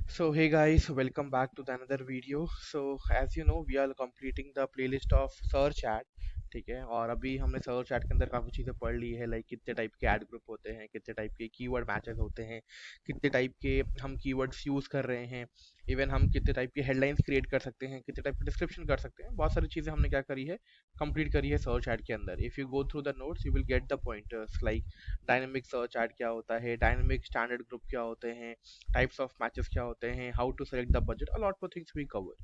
So hey guys, welcome back to the another video. So as you know, we are completing the playlist of search ad. ठीक है, और अभी हमने search add के अंदर काफ़ी चीज़ें पढ़ ली है, लाइक कितने टाइप के ऐड ग्रुप होते हैं, कितने टाइप के कीवर्ड मैचेस होते हैं, कितने टाइप के हम कीवर्ड्स यूज़ कर रहे हैं, इवन हम कितने टाइप की हेडलाइंस क्रिएट कर सकते हैं, कितने टाइप की डिस्क्रिप्शन कर सकते हैं। बहुत सारी चीज़ें हमने क्या करी है, कंप्लीट करी है सर्च ऐड के अंदर। If you go through the notes you will get the pointers, like dynamic search add क्या होता है, डायनेमिक स्टैंडर्ड ग्रुप क्या होते हैं, types of matches क्या होते हैं, how to select the budget, a lot more things we cover.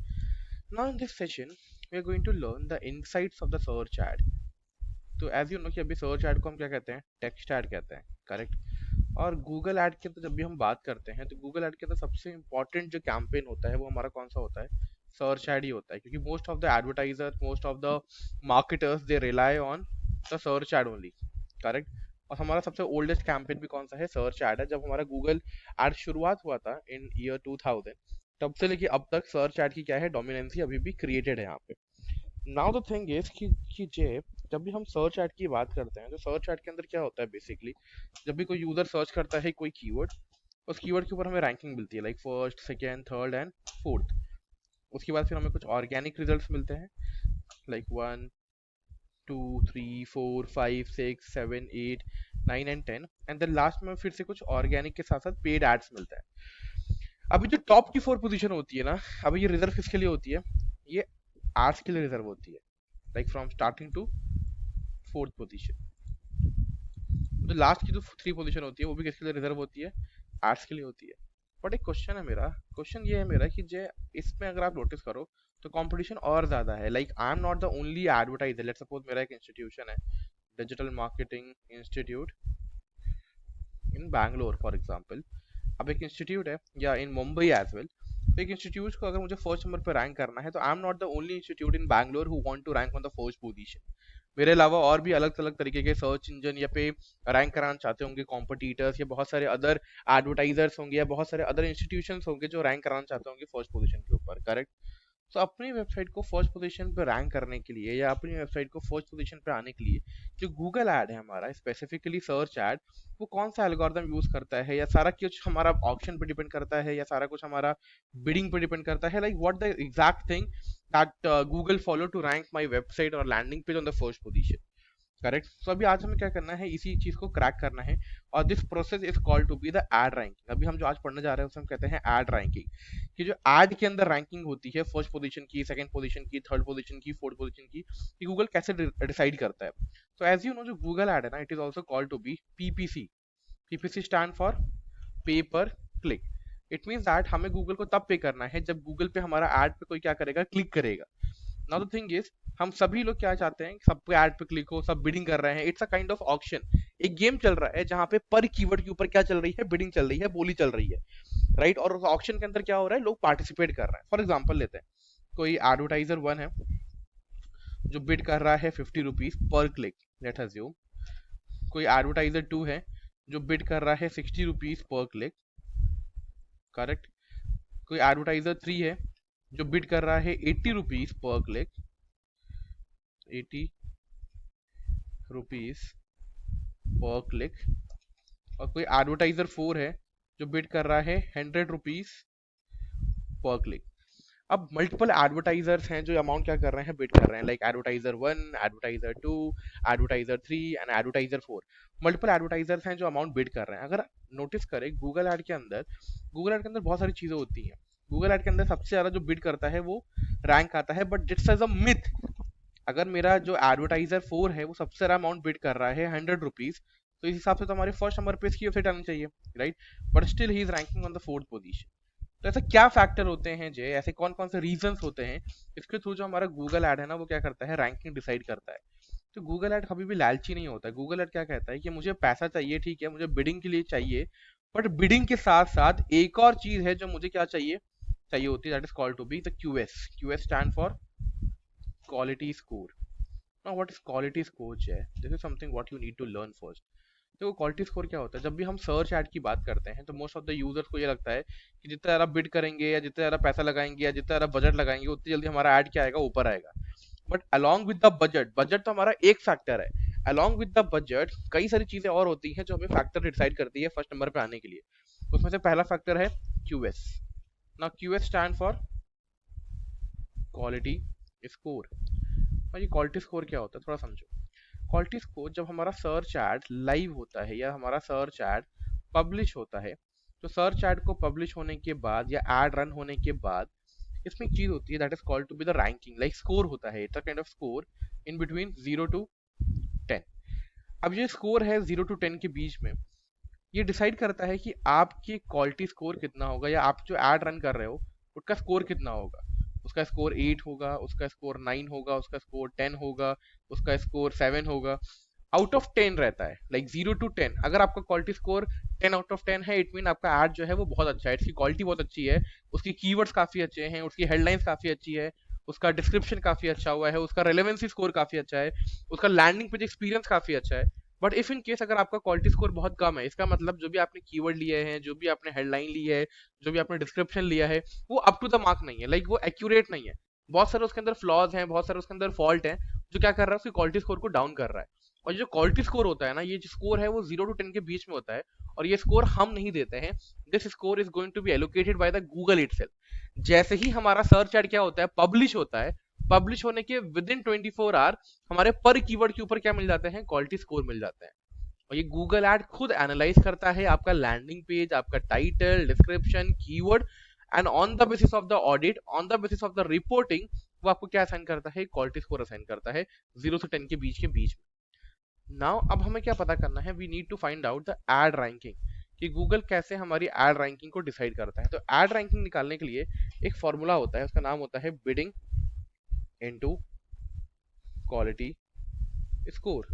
Now in this session we are going to learn the insights of the search ad. तो as you no कि अभी search add को हम क्या कहते हैं, text add कहते हैं, करेक्ट। और गूगल ऐड के अंदर जब भी हम बात करते हैं तो गूगल ऐड के अंदर सबसे इंपॉर्टेंट जो कैंपेन होता है वो हमारा कौन सा होता है, सर्च ऐड ही होता है, क्योंकि most of the advertisers, most of the marketers they rely on the search add only, correct. और हमारा सबसे ओल्डेस्ट कैंपेन भी कौन सा है, सर्च ऐड है। जब हमारा गूगल ऐड शुरुआत हुआ था इन ईयर 2000, तब से लेके अब तक सर्च ऐड की क्या है, डोमिनेंसी अभी भी क्रिएटेड है यहाँ पे। नाउ द थिंग इज कि जब भी हम सर्च ऐड की बात करते हैं तो सर्च ऐड के अंदर क्या होता है बेसिकली, जब भी कोई यूजर सर्च करता है कोई कीवर्ड, उस कीवर्ड के ऊपर हमें रैंकिंग मिलती है, like first, second, third and fourth. उसके बाद फिर हमें कुछ ऑर्गेनिक रिजल्ट्स मिलते हैं, like 1 2 3 4 5 6 7 8 9 and 10, and then last में फिर से कुछ ऑर्गेनिक के साथ साथ पेड एड्स मिलता है। अभी जो टॉप की 4 पोजीशन होती है ना, अभी ये रिजर्व किसके लिए होती है, ये एड्स के लिए रिजर्व होती है, like from starting to fourth position. जो लास्ट की जो 3 पोजीशन होती है वो भी किसके लिए रिजर्व होती है, एड्स के लिए होती है। बट एक क्वेश्चन है मेरा, क्वेश्चन ये है मेरा कि जे इसमें अगर आप नोटिस करो तो कंपटीशन और ज्यादा है। Like I am not the only advertiser, let's suppose मेरा एक इंस्टीट्यूशन है, digital marketing institute in Bangalore for example. अब एक इंस्टीट्यूट है या इन मुंबई एज वेल, तो एक इंस्टीट्यूट को अगर मुझे फर्स्ट नंबर पर रैंक करना है तो I am not the only institute in Bangalore who want to rank on the first position. मेरे अलावा और भी अलग अलग तरीके के सर्च इंजन या पे रैंक कराना चाहते होंगे कॉम्पिटिटर्स, या बहुत सारे अदर एडवर्टाइजर्स होंगे, या बहुत सारे अदर इंस्टीट्यूशंस होंगे जो रैंक कराना चाहते होंगे फर्स्ट पोजीशन के ऊपर, करेक्ट। तो अपनी वेबसाइट को फर्स्ट पोजीशन पे रैंक करने के लिए या अपनी वेबसाइट को फर्स्ट पोजीशन पे आने के लिए जो गूगल ऐड है हमारा, स्पेसिफिकली सर्च ऐड, वो कौन सा एल्गोरिथम यूज करता है, या सारा कुछ हमारा ऑप्शन पे डिपेंड करता है, या सारा कुछ हमारा बिडिंग पे डिपेंड करता है, like what the exact thing that Google follow to rank my website और landing page on the first position, correct. तो अभी आज हमें क्या करना है, इसी चीज को क्रैक करना है, और this process is called to be the ad ranking. अभी हम जो आज पढ़ने जा रहे हैं उसे हम कहते हैं एड रैंकिंग, कि जो एड के अंदर रैंकिंग होती है फर्स्ट पोजीशन की, सेकंड पोजीशन की, थर्ड पोजीशन की, फोर्थ पोजीशन की, कि गूगल कैसे डिसाइड करता है। तो एज यू नो जो गूगल एड है ना, it is also called to be PPC. PPC stand for pay per click. It means that हमें गूगल को तब पे करना है जब गूगल पे हमारा एड पे कोई क्या करेगा, क्लिक करेगा। नाउ द थिंग इज, हम सभी लोग क्या चाहते हैं, सब पे ऐड पे क्लिक हो, सब बिडिंग कर रहे हैं, it's a kind of auction. एक गेम चल रहा है जहां पे पर कीवर्ड के ऊपर क्या चल रही है, बिडिंग चल रही है, बोली चल रही है, राइट। और उस ऑक्शन के अंदर क्या हो रहा है, लोग पार्टिसिपेट कर रहे हैं। फॉर एग्जाम्पल लेते हैं, कोई एडवर्टाइजर 1 है जो बिड कर रहा है 50 rupees per click, let us assume. कोई एडवर्टाइजर 2 है जो बिड कर रहा है 60 रुपीज पर क्लिक, करेक्ट। कोई एडवर्टाइजर 3 है जो बिड कर रहा है 80 rupees per click, 80 rupees per click. और कोई एडवर्टाइजर 4 है जो बिड कर रहा है 100 रुपीज पर क्लिक। अब मल्टीपल एडवर्टाइजर्स हैं जो अमाउंट क्या कर रहे हैं, बिड कर रहे हैं, like advertiser 1, advertiser 2, advertiser 3 and advertiser 4। Multiple advertisers हैं जो अमाउंट बिड कर रहे हैं। अगर नोटिस करें गूगल ऐड के अंदर, गूगल ऐड के अंदर बहुत सारी चीजें होती हैं। गूगल ऐड के अंदर सबसे ज्यादा जो बिड करता है वो रैंक आता है, but that's is a myth. अगर मेरा जो एडवर्टाइजर 4 है वो सबसे ज्यादा अमाउंट बिड कर रहा है 100 रुपीज, तो इस हिसाब से तो हमारे फर्स्ट नंबर पे इसकी वेबसाइट आनी चाहिए, right. But still he is ranking on the fourth position. तो ऐसे क्या फैक्टर होते हैं जे, ऐसे कौन कौन से रीजंस होते हैं इसके थ्रू जो हमारा गूगल ऐड है ना वो क्या करता है, रैंकिंग डिसाइड करता है। तो गूगल ऐड कभी भी लालची नहीं होता है। गूगल ऐड क्या कहता है कि मुझे पैसा चाहिए, ठीक है, मुझे बिडिंग के लिए चाहिए, बट बिडिंग के साथ साथ एक और चीज है जो मुझे क्या चाहिए, चाहिए होती है, that is called to be the QS. QS stand for quality score. Now what is quality score है, this is something what you need to learn first. देखो क्वालिटी स्कोर क्या होता है, जब भी हम सर्च ऐड की बात करते हैं तो मोस्ट ऑफ द यूजर्स को ये लगता है कि जितना ज़्यादा बिड करेंगे या जितना ज़्यादा पैसा लगाएंगे या जितना ज़्यादा बजट लगाएंगे उतनी जल्दी हमारा ऐड क्या आएगा, ऊपर आएगा। But along with the budget, budget तो हमारा एक फैक्टर है, अलॉन्ग विद द बजट कई सारी चीजें और होती हैं जो हमें फैक्टर डिसाइड करती है फर्स्ट नंबर पे आने के लिए। उसमें से पहला फैक्टर है QS. Now QS stand for quality score. और ये क्वालिटी स्कोर क्या होता है थोड़ा समझो। क्वालिटी स्कोर जब हमारा सर्च ऐड लाइव होता है या हमारा सर्च ऐड पब्लिश होता है, तो सर्च ऐड को पब्लिश होने के बाद या एड रन होने के बाद इसमें एक चीज होती है that is called to be the ranking, like score होता है, it's a kind of score in between 0 to 10। अब ये स्कोर है 0 to 10 के बीच में, ये डिसाइड करता है कि आपकी क्वालिटी स्कोर कितना होगा या आप जो एड रन कर रहे हो उसका स्कोर कितना होगा। उसका स्कोर 8 होगा, उसका स्कोर 9 होगा, उसका स्कोर 10 होगा, उसका स्कोर 7 होगा। आउट ऑफ 10 रहता है, लाइक 0 to 10। अगर आपका क्वालिटी स्कोर 10 out of 10 है, इट मीन आपका एड जो है वो बहुत अच्छा है, इसकी क्वालिटी बहुत अच्छी है, उसकी कीवर्ड्स काफी अच्छे हैं, उसकी हेडलाइंस काफी अच्छी है, उसका डिस्क्रिप्शन काफी अच्छा हुआ है, उसका रेलेवेंसी स्कोर काफी अच्छा है, उसका लैंडिंग पेज एक्सपीरियंस काफी अच्छा है। बट इफ इन केस अगर आपका क्वालिटी स्कोर बहुत कम है, इसका मतलब जो भी आपने कीवर्ड लिए हैं, जो भी आपने हेडलाइन ली है, जो भी आपने डिस्क्रिप्शन लिया है, वो अप टू द मार्क नहीं है, लाइक वो एक्यूरेट नहीं है, बहुत सारे उसके अंदर फ्लॉज हैं, बहुत सारे उसके अंदर फॉल्ट हैं, जो क्या कर रहा है उसकी क्वालिटी स्कोर को डाउन कर रहा है। और ये जो क्वालिटी स्कोर होता है ना, ये जो स्कोर है वो 0 to 10 के बीच में होता है, और ये स्कोर हम नहीं देते हैं। This score is going to be allocated by the Google itself. जैसे ही हमारा सर्च एड क्या होता है, पब्लिश होता है, पब्लिश होने के विद इन 24 आवर हमारे पर कीवर्ड के ऊपर क्या मिल जाते हैं, क्वालिटी स्कोर मिल जाते हैं। और ये गूगल एड खुद एनालाइज करता है आपका लैंडिंग पेज, आपका title, description, keyword, and on the basis of the audit, on the basis of the reporting, वो आपको क्या असाइन करता है, क्वालिटी स्कोर असाइन करता है 0 से 10 के बीच में। नाउ अब हमें क्या पता करना है, we need to find out the ad ranking, कि गूगल कैसे हमारी एड रैंकिंग को डिसाइड करता है। तो एड रैंकिंग निकालने के लिए एक फॉर्मूला होता है, उसका नाम होता है बिडिंग इनटू क्वालिटी स्कोर।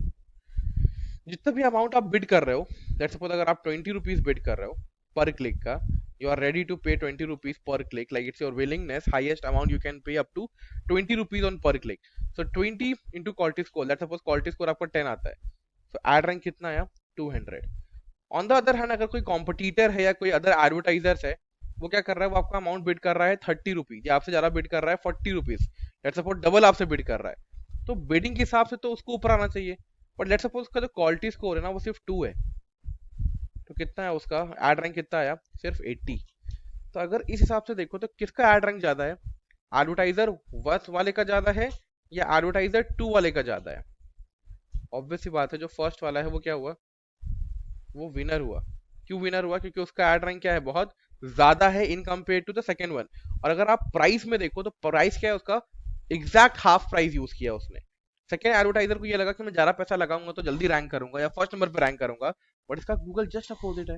जितना भी अमाउंट आप बिड कर रहे हो, लेट्स सपोज अगर आप 20 रुपीज बिड कर रहे हो पर क्लिक का, यू आर रेडी टू पे 20 rupees per click, like it's your willingness, highest amount you can pay up to 20 rupees on per click. So 20 into quality score, let's suppose quality score आपका 10 आता है, तो ad rank कितना आया, 200। On the other hand अगर कोई competitor है या कोई अदर एडवर्टाइजर्स है, वो क्या कर रहा है, वो आपका अमाउंट बिड कर रहा है 30 रुपीज, या आपसे ज्यादा बिड कर रहा है 40 रुपीज, लेट्स सपोज डबल आपसे बिड कर रहा है, तो बिडिंग के हिसाब से तो उसको ऊपर आना चाहिए। बट लेट्स सपोज उसका जो क्वालिटी स्कोर है ना वो सिर्फ 2 है, तो कितना है उसका एड रैंक कितना आया, सिर्फ 80। तो अगर इस हिसाब से देखो तो किसका एड रैंक ज्यादा है, एडवर्टाइजर 1 वाले का ज्यादा है या एडवर्टाइजर 2 वाले का ज्यादा है। ऑब्वियस सी बात है, जो फर्स्ट वाला है वो क्या हुआ, वो विनर हुआ। क्यों विनर हुआ, क्योंकि उसका एड रैंक क्या है, बहुत ज्यादा है in compare to the second one. और अगर आप प्राइस में देखो तो प्राइस क्या है उसका, एग्जैक्ट हाफ प्राइस यूज किया उसने। सेकेंड एडवर्टाइजर को ये लगा कि मैं ज्यादा पैसा लगाऊंगा तो जल्दी रैंक करूंगा या फर्स्ट नंबर पे रैंक करूंगा, बट इसका गूगल जस्ट अपोजिट है।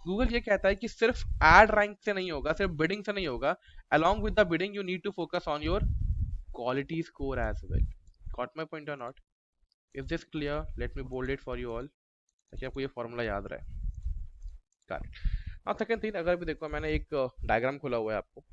गूगल ये कहता है कि सिर्फ एड रैंक से नहीं होगा, सिर्फ बिडिंग से नहीं होगा, along with the bidding you need to focus on your quality score as well। Got my point or not? Is this clear? Let me bold it for you all ताकि आपको ये फॉर्मूला याद रहे। Correct. हाँ, second thing, अगर भी देखो मैंने एक डायग्राम खोला हुआ है आपको,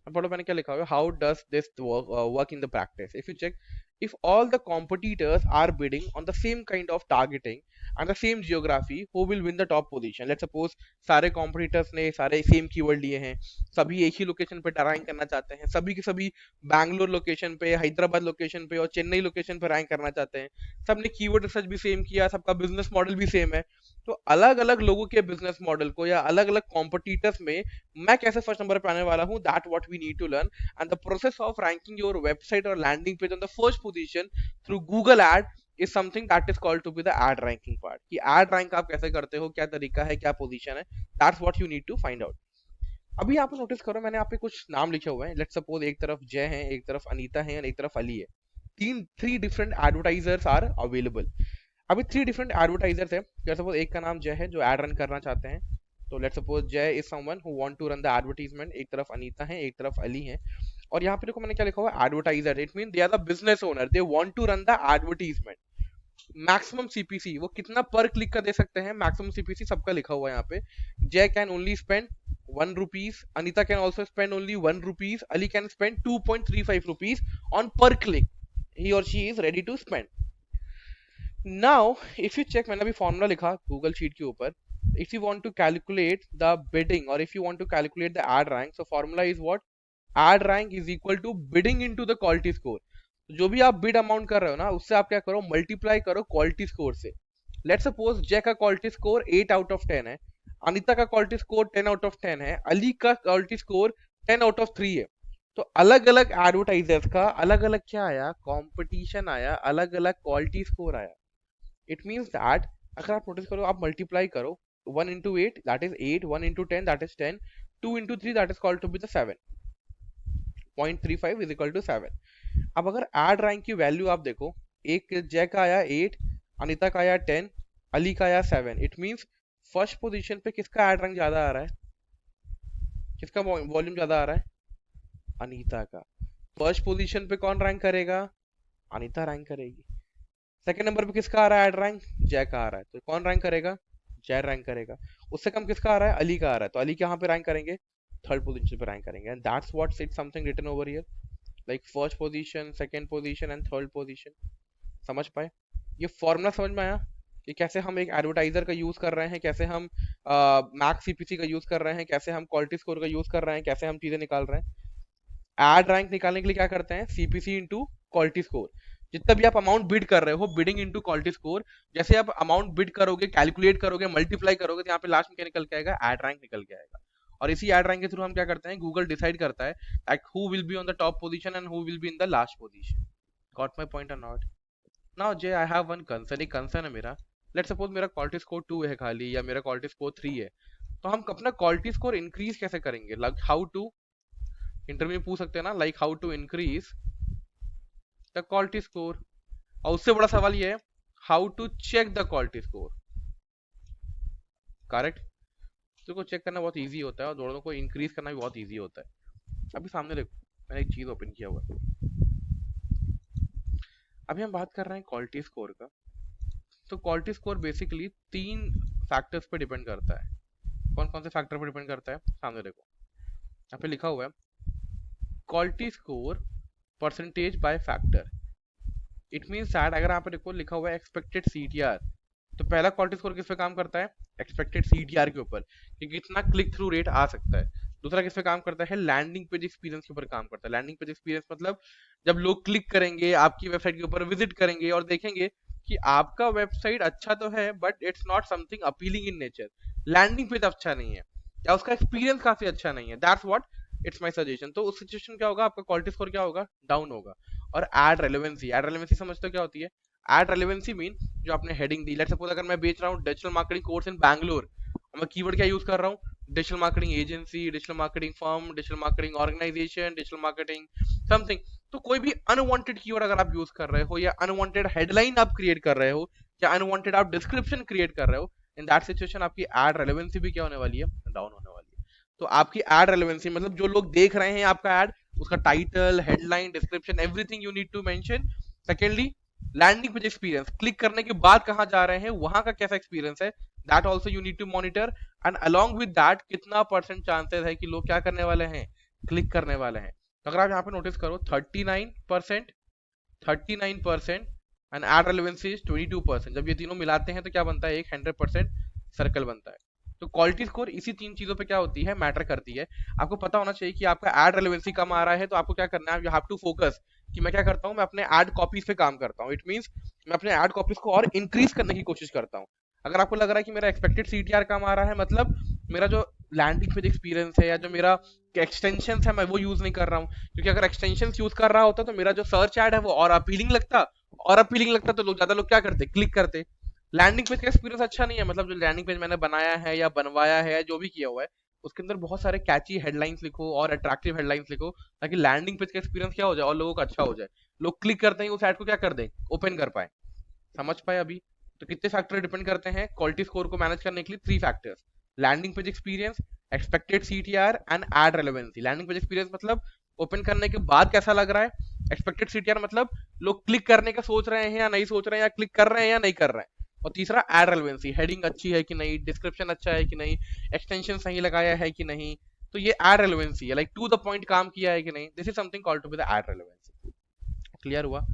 अब पढ़ो मैंने क्या लिखा हुआ है, how does this work in the practice. If you check, if all the competitors are bidding on the same kind of targeting and the same geography, who will win the top position? Let's suppose सारे competitors ने सारे same keyword लिए हैं, सभी एक ही location पे rank करना चाहते हैं, सभी के सभी बैंगलोर लोकेशन पे, हैदराबाद लोकेशन पे और चेन्नई लोकेशन पे रैंक करना चाहते हैं, सबने कीवर्ड रिसर्च भी सेम किया, सबका बिजनेस मॉडल भी सेम है। तो अलग अलग लोगों के बिजनेस मॉडल को या अलग अलग कॉम्पिटिटर्स में मैं कैसे फर्स्ट नंबर पे आने वाला हूँ, that what we need to learn. And the process of ranking your website or landing page on the first position through Google Ad is something that is called to be the ad ranking part। कि ad rank आप कैसे करते हो, क्या तरीका है, क्या position है, that's what you need to find out। अभी आप नोटिस करो, मैंने यहाँ पे कुछ नाम लिखे हुए हैं। लेट्स सपोज एक तरफ जय है, एक तरफ अनीता है और एक तरफ अली है। Three different advertisers are available. अभी 3 डिफरेंट एडवर्टाइजर्स है। लेट्स सपोज एक का नाम जय है जो एड रन करना चाहते हैं, तो let's suppose Jay is someone who want to run the advertisement. एक तरफ अनीता है, एक तरफ अली है। और यहाँ पे देखो मैंने क्या लिखा हुआ है, advertiser, it mean they are the business owner, they want to run the advertisement. Maximum CPC वो कितना पर क्लिक का दे सकते हैं, मैक्सिमम सीपीसी सबका लिखा हुआ है यहाँ पे। Jay can only spend 1 rupees, Anita can also spend only 1 rupees, Ali can spend 2.35 rupees on per click, he और she is ready to spend. Now if you check, मैंने अभी फॉर्मूला लिखा गूगल शीट के ऊपर, if you want to calculate the bidding or if you want to calculate the ad rank, so formula is what, ad rank is equal to bidding into the quality score। जो भी आप bid amount कर रहे हो ना, उससे आप क्या करो, मल्टीप्लाई करो क्वालिटी स्कोर से। लेट्स सपोज जय का क्वालिटी स्कोर 8 out of 10 है, अनिता का क्वालिटी स्कोर 10 out of 10 है, अली का क्वालिटी स्कोर 10 out of 3 है। तो अलग अलग एडवर्टाइजर्स का अलग अलग क्या आया, कंपटीशन आया, अलग अलग क्वालिटी स्कोर आया। इट मीन्स दैट अगर आप नोटिस करो, आप मल्टीप्लाई करो, 1 into 8 that is 8, 1 into 10 that is 10, 2 into 3 that is called to be the 7, 0.35 is equal to 7। अब अगर एड रैंक की वैल्यू आप देखो, एक जय का आया 8, अनिता का आया 10, अली का आया 7। इट मीन्स फर्स्ट पोजीशन पे किसका एड रैंक ज्यादा आ रहा है, किसका वॉल्यूम ज्यादा आ रहा है, अनीता का। फर्स्ट पोजीशन पे कौन रैंक करेगा, अनीता रैंक करेगी। सेकंड नंबर पे किसका आ रहा है एड रैंक, जय का आ रहा है, तो कौन रैंक करेगा, जय रैंक करेगा। उससे कम किसका आ रहा है, अली का आ रहा है, तो अली कहाँ पे रैंक करेंगे, थर्ड पोजीशन पे रैंक करेंगे। And that's what it's something written over here, like first position, second position and third position. समझ पाए, ये फॉर्मूला समझ में आया कि कैसे हम एक एडवर्टाइजर का यूज कर रहे हैं, कैसे हम मैक्स सीपीसी का यूज कर रहे हैं, कैसे हम क्वालिटी स्कोर का यूज कर रहे हैं, कैसे हम चीजें निकाल रहे हैं। एड रैंक निकालने के लिए क्या करते हैं, सीपीसी इंटू क्वालिटी स्कोर। जितना भी आप अमाउंट बिड कर रहे हो, बिडिंग इंटू क्वालिटी स्कोर, जैसे आप अमाउंट बिड करोगे, कैलकुलेट करोगे, मल्टीप्लाई करोगे, तो यहाँ पे लास्ट में क्या निकल के आएगा, एड रैंक निकल के आएगा। और इसी एड रैंक के थ्रू हम क्या करते हैं, गूगल डिसाइड करता है like who will be on the top position and who will be in the last position. Got my point और नॉट। नाउ जे आई हैव वन कंसर्न, एक कंसर्न है मेरा। लेट सपोज मेरा क्वालिटी स्कोर 2 है खाली, या मेरा क्वालिटी स्कोर 3 है, तो हम अपना क्वालिटी स्कोर इंक्रीज कैसे करेंगे, लाइक हाउ टू, इंटरव्यू में पूछ सकते हैं ना, like how to increase the quality score. और उससे बड़ा सवाल ये है, how to check the quality score. Correct, तो चेक करना बहुत इजी होता है और दोनों को इंक्रीज करना भी बहुत इजी होता है। अभी सामने देखो, मैंने एक चीज ओपन किया हुआ है। अभी हम बात कर रहे हैं क्वालिटी स्कोर का। तो क्वालिटी स्कोर बेसिकली 3 फैक्टर्स पे डिपेंड करता है। कौन कौन से फैक्टर पे डिपेंड करता है, सामने देखो, यहाँ पे लिखा हुआ है quality score percentage by factor. It means that अगर यहाँ पे देखो लिखा हुआ है एक्सपेक्टेड सीटीआर, तो पहला क्वालिटी स्कोर किस पे काम करता है, एक्सपेक्टेड सीटीआर के ऊपर, कि कितना क्लिक थ्रू रेट आ सकता है। दूसरा किस पे काम करता है, लैंडिंग पेज एक्सपीरियंस के ऊपर काम करता है। लैंडिंग पेज एक्सपीरियंस मतलब जब लोग क्लिक करेंगे, आपकी वेबसाइट के ऊपर विजिट करेंगे और देखेंगे कि आपका वेबसाइट अच्छा तो है but it's not something appealing in nature, landing page अच्छा नहीं है या उसका एक्सपीरियंस काफी अच्छा नहीं है, that's what it's my suggestion. तो उस सिचुएशन क्या होगा, आपका क्वालिटी स्कोर क्या होगा, डाउन होगा। और एड रेलेवेंसी, एड रेलेवेंसी समझते हो क्या होती है, एड रेलेवेंसी मीन जो आपने हेडिंग दी। लेट्स सपोज अगर मैं बेच रहा हूँ digital marketing course in Bangalore, और मैं कीवर्ड क्या यूज कर रहा हूँ, digital marketing agency, digital marketing firm, digital marketing organisation, digital marketing something. तो कोई भी अनवांटेड कीवर्ड अगर आप यूज कर रहे हो, या अनवांटेड हेडलाइन आप क्रिएट कर रहे हो, या अनवांटेड आप डिस्क्रिप्शन क्रिएट कर रहे हो, इन दैट सिचुएशन आपकी एड रेलेवेंसी भी क्या होने वाली है, डाउन होने वाली है। तो आपकी एड रेलेवेंसी मतलब जो लोग देख रहे हैं आपका एड, उसका title, headline, description, everything you need to mention. Secondly landing page experience, click करने के बाद कहां जा रहे हैं, वहां का कैसा एक्सपीरियंस है, that also you need to monitor. And along with that कितना परसेंट चांसेस है कि लोग क्या करने वाले हैं, क्लिक करने वाले हैं। तो अगर आप यहाँ पे नोटिस करो 39%, 39% एंड एड रेलेवेंसी इज 22%। जब ये तीनों मिलाते हैं तो क्या बनता है, एक 100% सर्कल बनता है। तो क्वालिटी स्कोर इसी 3 चीजों पे क्या होती है, मैटर करती है। आपको पता होना चाहिए कि आपका एड रेलेवेंसी कम आ रहा है, तो आपको क्या करना है, यू हैव टू फोकस कि मैं क्या करता हूँ, मैं अपने एड कॉपीज पे काम करता हूँ। इट मींस मैं अपने एड कॉपीज को और इंक्रीज करने की कोशिश करता हूँ। अगर आपको लग रहा है कि मेरा एक्सपेक्टेड सीटीआर कम आ रहा है, मतलब मेरा जो लैंडिंग पेज एक्सपीरियंस है या जो मेरा एक्सटेंशन है मैं वो यूज नहीं कर रहा हूँ, क्योंकि अगर एक्सटेंशन यूज कर रहा होता तो मेरा जो सर्च एड है वो और अपीलिंग लगता, और अपीलिंग लगता तो लोग ज्यादा लोग क्या करते, क्लिक करते। लैंडिंग पेज का एक्सपीरियंस अच्छा नहीं है, मतलब जो लैंडिंग पेज मैंने बनाया है या बनवाया है, जो भी किया हुआ है, उसके अंदर बहुत सारे कैची हेडलाइंस लिखो और अट्रैक्टिव हेडलाइंस लिखो, ताकि लैंडिंग पेज का एक्सपीरियंस क्या हो जाए और लोगों का अच्छा हो जाए, लोग क्लिक करते ही उस एड को क्या कर दें, ओपन कर पाए। समझ पाए अभी। तो कितने फैक्टर डिपेंड करते हैं क्वालिटी स्कोर को मैनेज करने के लिए, 3 factors, landing page experience, expected CTR and ad relevancy. Landing page experience मतलब ओपन करने के बाद कैसा लग रहा है, एक्सपेक्टेड सीटीआर मतलब लोग क्लिक करने का सोच रहे हैं या नहीं सोच रहे हैं, या क्लिक कर रहे हैं या नहीं कर रहे हैं। और तीसरा एड रेलेवेंसी, हेडिंग अच्छी है कि नहीं, डिस्क्रिप्शन अच्छा है कि नहीं, एक्सटेंशन सही लगाया है कि नहीं। तो ये एड रेलेवेंसी है, लाइक टू द पॉइंट काम किया है कि नहीं, this is something called to be the ad relevancy. Clear हुआ।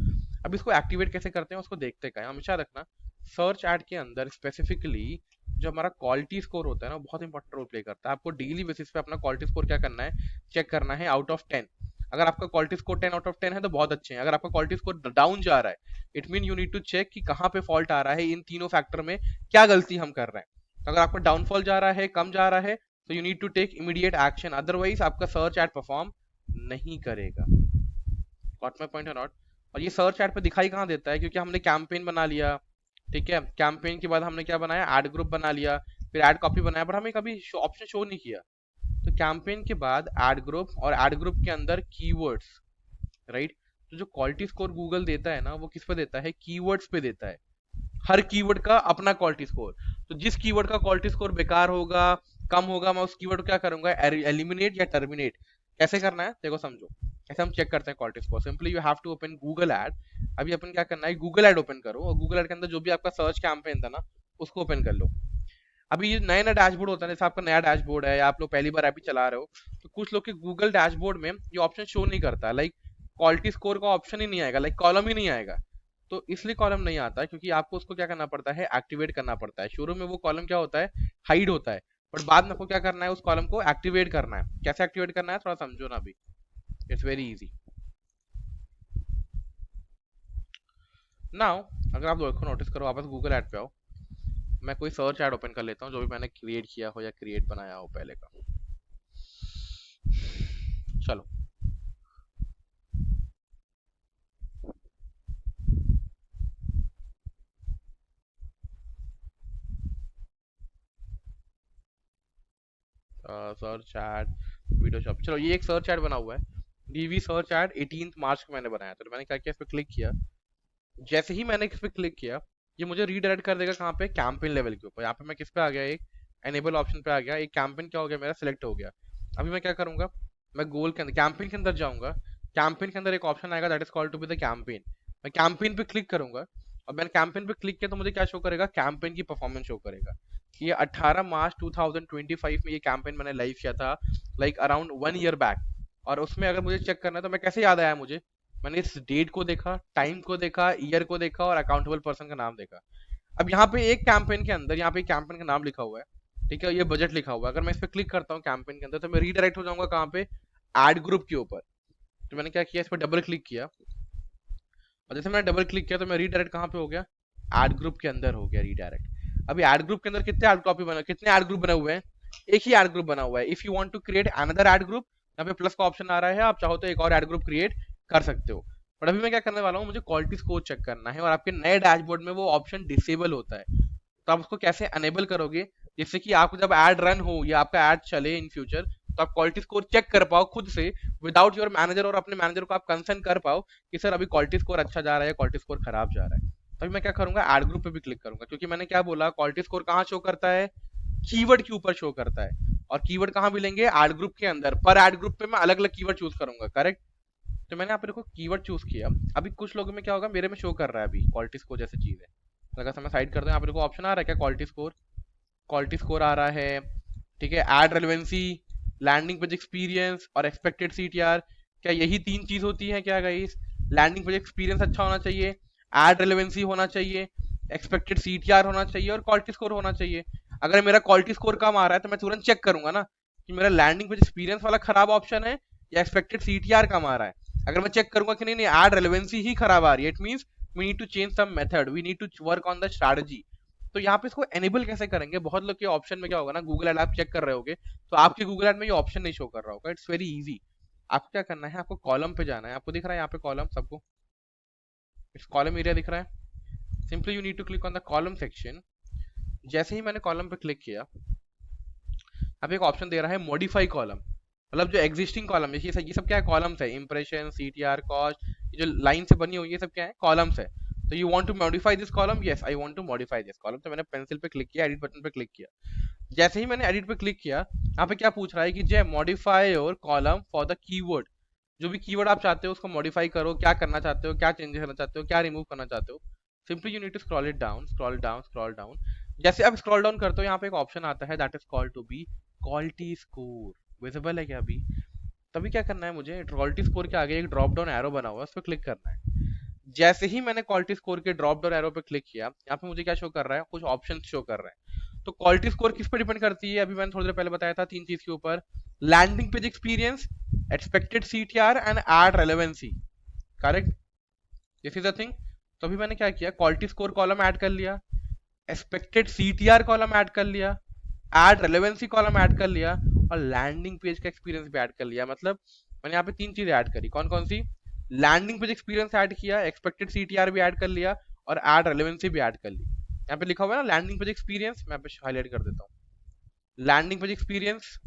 अब इसको एक्टिवेट कैसे करते हैं उसको देखते हैं। हमेशा रखना सर्च एड के अंदर स्पेसिफिकली जो हमारा क्वालिटी स्कोर होता है ना, बहुत इंपॉर्टेंट रोल प्ले करता है। आपको डेली बेसिस पे अपना क्वालिटी स्कोर क्या करना है, चेक करना है आउट ऑफ 10। अगर आपका क्वालिटी स्कोर 10 आउट ऑफ 10 है तो बहुत अच्छे हैं। अगर आपका क्वालिटी स्कोर डाउन जा रहा है, it mean you need to check कि कहाँ पे फॉल्ट आ रहा है, इन तीनों फैक्टर में क्या गलती हम कर रहे हैं। तो अगर आपका डाउनफॉल जा रहा है, कम जा रहा है, so you need to take immediate action, otherwise आपका सर्च एड परफॉर्म नहीं करेगा। गॉट माय पॉइंट और नॉट? और ये सर्च एड पे दिखाई कहाँ देता है, क्योंकि हमने कैंपेन बना लिया, ठीक है, कैंपेन के बाद हमने क्या बनाया, एड ग्रुप बना लिया, फिर एड कॉपी बनाया, बट हमें कभी ऑप्शन शो नहीं किया। तो कैंपेन के बाद एड ग्रुप, और एड ग्रुप के अंदर कीवर्ड्स, राइट? तो जो क्वालिटी स्कोर गूगल देता है ना, वो किस पे देता है, कीवर्ड्स पे देता है। हर कीवर्ड का अपना क्वालिटी स्कोर। तो जिस कीवर्ड का क्वालिटी स्कोर बेकार होगा, कम होगा, मैं उस कीवर्ड को क्या करूंगा, एलिमिनेट या टर्मिनेट। कैसे करना है देखो, समझो। ऐसे हम चेक करते हैं quality score. Simply you have to open Google ad. अभी अपन क्या करना है, गूगल एड ओपन करो, और गूगल एड के अंदर जो भी आपका सर्च कैंपेन था ना, उसको ओपन कर लो। अभी ये नया नया डैशबोर्ड होता है, जैसे आपका नया डैशबोर्ड है या आप लोग पहली बार ऐप ही चला रहे हो, तो कुछ लोग के गूगल डैशबोर्ड में ये ऑप्शन शो नहीं करता, लाइक क्वालिटी स्कोर का ऑप्शन ही नहीं आएगा, लाइक कॉलम ही नहीं आएगा। तो इसलिए कॉलम नहीं आता, क्योंकि आपको उसको क्या करना पड़ता है, एक्टिवेट करना पड़ता है। शुरू में वो कॉलम क्या होता है, हाइड होता है, बट बाद में आपको क्या करना है, उस कॉलम को एक्टिवेट करना है। कैसे एक्टिवेट करना है थोड़ा समझो ना अभी, इट्स वेरी इजी। नाउ अगर आप लोग को नोटिस करो, वापस गूगल ऐड पे आओ, मैं कोई सर्च ऐड ओपन कर लेता हूँ जो भी मैंने क्रिएट किया हो या क्रिएट बनाया हो पहले का। चलो, सर्च ऐड वीडियो शॉप, चलो ये एक सर्च ऐड बना हुआ है, डीवी सर्च ऐड 18 मार्च को मैंने बनाया। तो मैंने क्या किया, इस पर क्लिक किया। जैसे ही मैंने इस पर क्लिक किया, ये मुझे रीडायरेक्ट कर देगा कहाँ पे, कैंपेन लेवल के ऊपर। यहाँ पे मैं किस पे आ गया, एक एनेबल ऑप्शन पे आ गया, एक कैंपेन क्या हो गया मेरा, सिलेक्ट हो गया। अभी मैं क्या करूंगा, मैं गोल के अंदर कैंपेन के अंदर जाऊंगा। कैंपेन के अंदर एक ऑप्शन आएगा, that is called to be the campaign. मैं कैंपेन पे क्लिक करूंगा, और मैंने कैंपेन पे क्लिक किया तो मुझे क्या शो करेगा, कैंपेन की परफॉर्मेंस शो करेगा। ये 18 मार्च 2025 में ये कैंपेन मैंने लाइव किया था, लाइक अराउंड 1 ईयर बैक। और उसमें अगर मुझे चेक करना है तो मैं कैसे याद आया मुझे, मैंने इस डेट को देखा, टाइम को देखा, ईयर को देखा, और अकाउंटेबल पर्सन का नाम देखा। अब यहाँ पे एक कैंपेन के अंदर, यहाँ पे कैंपेन का नाम लिखा हुआ है, ठीक है, ये बजट लिखा हुआ है। अगर मैं इस पे क्लिक करता हूँ कैंपेन के अंदर, तो मैं रीडायरेक्ट हो जाऊंगा कहाँ पे, एड ग्रुप के ऊपर। तो मैंने क्या किया, इस पर डबल क्लिक किया, और जैसे मैंने डबल क्लिक किया तो मैं रीडायरेक्ट कहाँ पे हो गया, एड ग्रुप के अंदर हो गया रीडायरेक्ट। अभी एड ग्रुप के अंदर कितने एड कॉपी बना, कितने एड ग्रुप बने हुए हैं, एक ही एड ग्रुप बना हुआ है। If you want to create another ad group, यहाँ पे प्लस का ऑप्शन आ रहा है, आप चाहो तो एक और एड ग्रुप क्रिएट कर सकते हो। बट अभी मैं क्या करने वाला हूँ, मुझे क्वालिटी स्कोर चेक करना है, और आपके नए डैशबोर्ड में वो ऑप्शन डिसेबल होता है। तो आप उसको कैसे अनेबल करोगे, जिससे कि आपको जब एड रन हो या आपका एड चले इन फ्यूचर, तो आप क्वालिटी स्कोर चेक कर पाओ खुद से, विदाउट योर मैनेजर, और अपने मैनेजर को आप कंसर्न कर पाओ कि सर अभी क्वालिटी स्कोर अच्छा जा रहा है, क्वालिटी स्कोर खराब जा रहा है। तभी मैं क्या करूंगा, एड ग्रुप पे भी क्लिक करूंगा, क्योंकि मैंने क्या बोला, क्वालिटी स्कोर कहाँ शो करता है, कीवर्ड के ऊपर शो करता है। और कीवर्ड कहाँ मिलेंगे, एड ग्रुप के अंदर। पर एड ग्रुप पे मैं अलग अलग कीवर्ड चूज करूंगा, करेक्ट? तो मैंने यहाँ पे देखो कीवर्ड चूज किया। अभी कुछ लोगों में क्या होगा, मेरे में शो कर रहा है अभी क्वालिटी स्कोर जैसी चीज है। अगर मैं साइड कर दूं, यहाँ पे देखो ऑप्शन आ रहा है क्या, क्वालिटी स्कोर, क्वालिटी स्कोर आ रहा है, ठीक है, ad relevancy, landing page experience और एक्सपेक्टेड सीटीआर। क्या यही तीन चीज होती है क्या गाइस? लैंडिंग पेज एक्सपीरियंस अच्छा होना चाहिए, एड रेलेवेंसी होना चाहिए, एक्सपेक्टेड सीटीआर होना चाहिए, और क्वालिटी स्कोर होना चाहिए। अगर मेरा क्वालिटी स्कोर कम आ रहा है तो मैं तुरंत चेक करूंगा ना कि मेरा लैंडिंग पेज एक्सपीरियंस वाला खराब ऑप्शन है या एक्सपेक्टेड सीटीआर कम आ रहा है। अगर मैं चेक करूंगा कि नहीं नहीं, एड रेलेवेंसी ही खराब आ रही है, it means we need to change some method, we need to work on the strategy. तो यहाँ पे इसको एनेबल कैसे करेंगे, बहुत लोग के ऑप्शन में क्या होगा ना, गूगल एड आप चेक कर रहे होगे, तो आपके गूगल एड में ये ऑप्शन नहीं शो कर रहा होगा। It's very easy. आपको क्या करना है, आपको कॉलम पे जाना है। आपको दिख रहा है यहाँ पे कॉलम, सबको इस कॉलम एरिया दिख रहा है। Simply you need to click on the column section. जैसे ही मैंने कॉलम पे क्लिक किया, अब एक ऑप्शन दे रहा है मॉडिफाई कॉलम, मतलब जो एग्जिस्टिंग कॉलम है, ये सब क्या है, कॉलम्स है, इंप्रेशन, सीटीआर, कॉस्ट, जो लाइन से बनी हुई है सब क्या है, कॉलम्स है। तो you want to modify this column, yes I want to modify this column. तो मैंने पेंसिल पे क्लिक किया, एडिट बटन पे क्लिक किया। जैसे ही मैंने एडिट पे क्लिक किया, यहाँ पे क्या पूछ रहा है कि जय modify your column for the keyword. जो भी कीवर्ड आप चाहते हो उसको मॉडिफाई करो, क्या करना चाहते हो, क्या चेंजेस करना चाहते हो, क्या रिमूव करना चाहते हो। Simply you need to scroll it down, scroll down, scroll down. जैसे आप स्क्रॉल डाउन करते हो, यहाँ पे एक ऑप्शन आता है, that is called to be quality score. Visible है क्या अभी? तभी क्या करना है मुझे, क्वालिटी स्कोर के आगे एक ड्रॉप डाउन एरो बना हुआ है, उस पर क्लिक करना है। जैसे ही मैंने क्वालिटी स्कोर के ड्रॉप डाउन एरो पे क्लिक किया, यहाँ पे मुझे क्या शो कर रहा है, कुछ ऑप्शन शो कर रहा है। तो क्वालिटी स्कोर किस पे डिपेंड करती है, अभी मैंने थोड़ी देर पहले बताया था, तीन चीज के ऊपर, landing page experience, expected CTR and ad relevancy, correct? This is the thing. तो अभी मैंने क्या किया, क्वालिटी स्कोर कॉलम ऐड कर लिया, एक्सपेक्टेड सीटीआर कॉलम ऐड कर लिया, ऐड रेलेवेंसी कॉलम ऐड कर लिया और लैंडिंग पेज का एक्सपीरियंस भी ऐड कर लिया। मतलब मैंने यहाँ पे 3 चीजें ऐड करी। कौन कौन सी? लैंडिंग पेज एक्सपीरियंस ऐड किया, एक्सपेक्टेड सीटीआर भी ऐड कर लिया और ऐड रेलेवेंसी भी ऐड कर ली। यहाँ पे लिखा हुआ है ना लैंडिंग पेज एक्सपीरियंस, मैं यहाँ पे हाईलाइट कर देता हूँ। Landing page experience,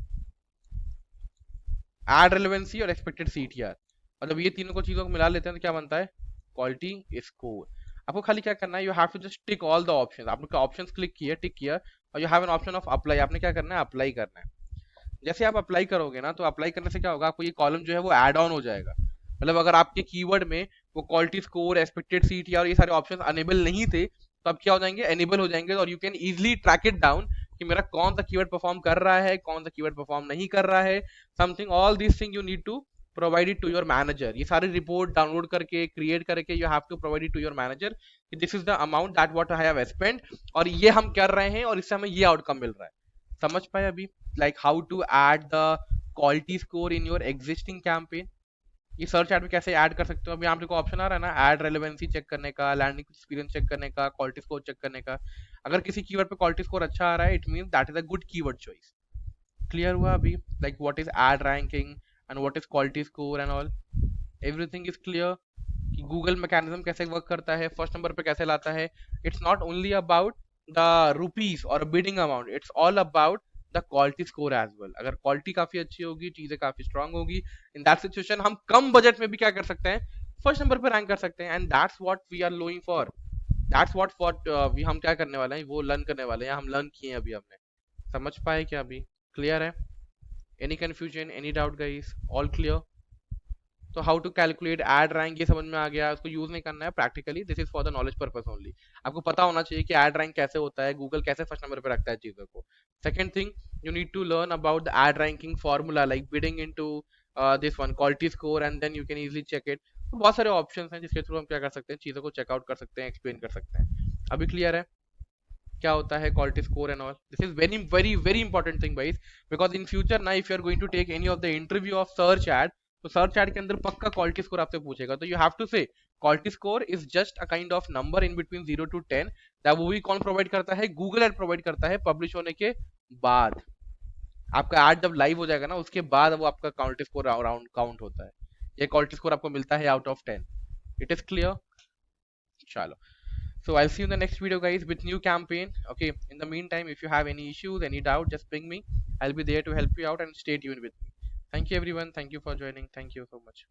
ad relevancy और एक्सपेक्टेड सीटीआर, मतलब ये तीनों को चीजों को मिला लेते हैं तो क्या बनता है? Quality score. आपको खाली क्या करना है, you have to just tick all the options. आपने ऑप्शंस क्लिक किया, टिक किया, और you have an option of apply. आपने क्या करना है? अप्लाई करना है। जैसे आप अप्लाई करोगे ना, तो अप्लाई करने से क्या होगा, आपको ये कॉलम जो है वो ऐड ऑन हो जाएगा। मतलब अगर आपके कीवर्ड में वो क्वालिटी स्कोर, एक्सपेक्टेड सीटीआर और ये सारे ऑप्शन अनेबल नहीं थे, तो अब क्या हो जाएंगे? एनेबल हो जाएंगे, और you can easily track it down कि मेरा कौन सा कीवर्ड परफॉर्म कर रहा है, कौन सा कीवर्ड परफॉर्म नहीं कर रहा है। Something, all this thing you need to provide it to your manager. ये सारी रिपोर्ट डाउनलोड करके, क्रिएट करके you have to provide it to your manager कि this is the amount that what I have spent, और ये हम कर रहे हैं और इससे हमें ये आउटकम मिल रहा है। समझ पाए अभी? Like how to add the quality score in your existing campaign. ये सर्च ऐड में कैसे ऐड कर सकते हो? अभी आप देखो ऑप्शन आ रहा है ना, ऐड रेलेवेंसी चेक करने का, लैंडिंग एक्सपीरियंस चेक करने का, क्वालिटी स्कोर चेक करने का। अगर किसी कीवर्ड पे क्वालिटी स्कोर अच्छा आ रहा है, it means that is a good keyword choice. Clear हुआ अभी? Like what is ad ranking and what is quality score and all, everything is clear कि गूगल मैकेनिज्म कैसे वर्क करता है, फर्स्ट नंबर पे कैसे लाता है। It's not only about the rupees और bidding amount, it's all about the quality score as well. अगर क्वालिटी काफी अच्छी होगी, चीजें काफी स्ट्रांग होगी, इन दैट सिचुएशन हम कम बजट में भी क्या कर सकते हैं? फर्स्ट नंबर पे रैंक कर सकते हैं। And that's what we are looking for, that's what we हम क्या करने वाले हैं, वो लर्न करने वाले हैं। हम लर्न किए हैं अभी हमने। समझ पाए क्या अभी? क्लियर है? Any confusion, any doubt guys? All clear? तो how to calculate ad rank ये समझ में आ गया। उसको यूज नहीं करना है practically, this is for the knowledge purpose only. आपको पता होना चाहिए कि एड रैंक कैसे होता है, गूगल कैसे फर्स्ट नंबर पे रखता है चीजों को। Second thing, you need to learn about the ad ranking formula, like bidding into this one quality score, and then you can easily check it. तो बहुत सारे ऑप्शंस हैं जिसके थ्रू हम क्या कर सकते हैं, चीजों को चेकआउट कर सकते हैं, एक्सप्लेन कर सकते हैं। अभी क्लियर है क्या होता है quality score and all? This is very very very important thing guys, because in future ना if you are going to take any of the interview of search ad, तो सर्च एड के अंदर पक्का quality score आपसे पूछेगा। तो you have to say quality score is just a kind of number in between 0 to 10, that वो भी कौन प्रोवाइड करता है? गूगल एड प्रोवाइड करता है पब्लिश होने के बाद। आपका एड जब लाइव हो जाएगा ना, उसके बाद वो आपका क्वालिटी स्कोर अराउंड काउंट होता है। ये क्वालिटी स्कोर आपको मिलता है out of 10। It is clear? चलो, so I'll see you in the next video guys with new campaign. Okay, in the meantime, if you have any issues, any doubt, just ping me. I'll be there to help you out, and stay tuned with me. Thank you everyone, thank you for joining, thank you so much.